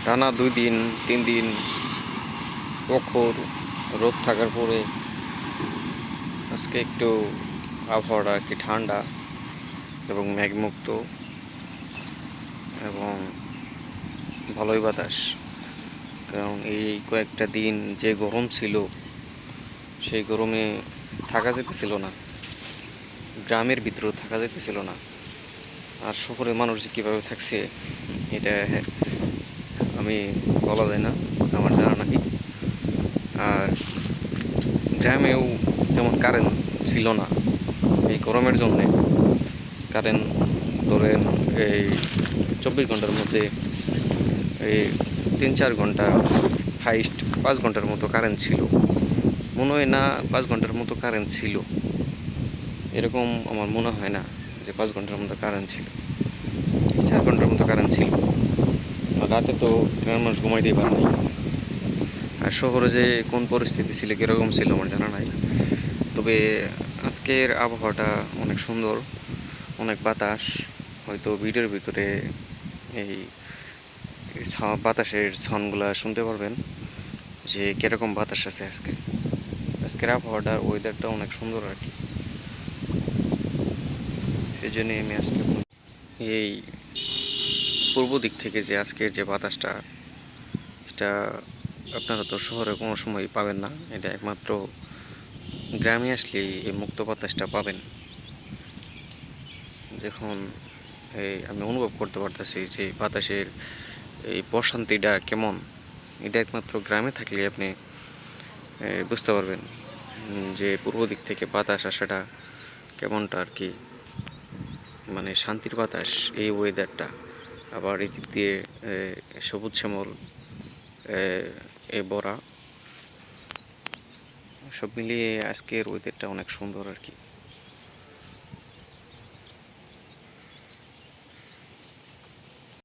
টানা 2 দিন 3 দিন প্রখর রোদ থাকার পরে আজকে একটু আবহাওয়াটা আর কি ঠান্ডা এবং মেঘমুক্ত এবং ভালোই বাতাস। কারণ এই কয়েকটা দিন যে গরম ছিল সেই গরমে থাকা যেতেছিল না, গ্রামের ভিতরেও থাকা যেতেছিল না। আর শহরের মানুষ যে কীভাবে থাকছে এটা আমি বলা যায় না, আমার জানা নাকি। আর গ্রামেও তেমন কারেন্ট ছিল না এই গরমের জন্যে। কারেন্ট ধরেন এই 24 ঘন্টার মধ্যে এই 3-4 ঘন্টা, হাইস্ট 5 ঘন্টার মতো কারেন্ট ছিল। মনে হয় না 5 ঘন্টার মতো কারেন্ট ছিল, এরকম আমার মনে হয় না যে 5 ঘন্টার মতো কারেন্ট ছিল। 4 ঘন্টার মতো কারেন্ট ছিল। রাতে তো গ্রামের মানুষ ঘুমাইতেই পারে নাই। আর শহরে যে কোন পরিস্থিতি ছিল, কীরকম ছিল আমার জানা নাই। তবে আজকের আবহাওয়াটা অনেক সুন্দর, অনেক বাতাস। হয়তো ভিডিওর ভিতরে এই বাতাসের সাউন্ডগুলো শুনতে পারবেন যে কীরকম বাতাস আছে আজকে। আজকের আবহাওয়াটা, ওয়েদারটা অনেক সুন্দর আর কি। সেই জন্যই আমি আজকে এই পূর্ব দিক থেকে যে আজকের যে বাতাসটা, এটা আপনারা তো শহরে কোনো সময় পাবেন না। এটা একমাত্র গ্রামে আসলেই এই মুক্ত বাতাসটা পাবেন। যখন আমি অনুভব করতে পারতেছি যে বাতাসের এই প্রশান্তিটা কেমন, এটা একমাত্র গ্রামে থাকলে আপনি বুঝতে পারবেন যে পূর্ব দিক থেকে বাতাস আসাটা কেমনটা আর কি। মানে শান্তির বাতাস এই ওয়েদারটা। আবার এই দিক দিয়ে সবুজ শ্যামল ভরা, সব মিলিয়ে আজকের ওয়েদারটা অনেক সুন্দর আর কি।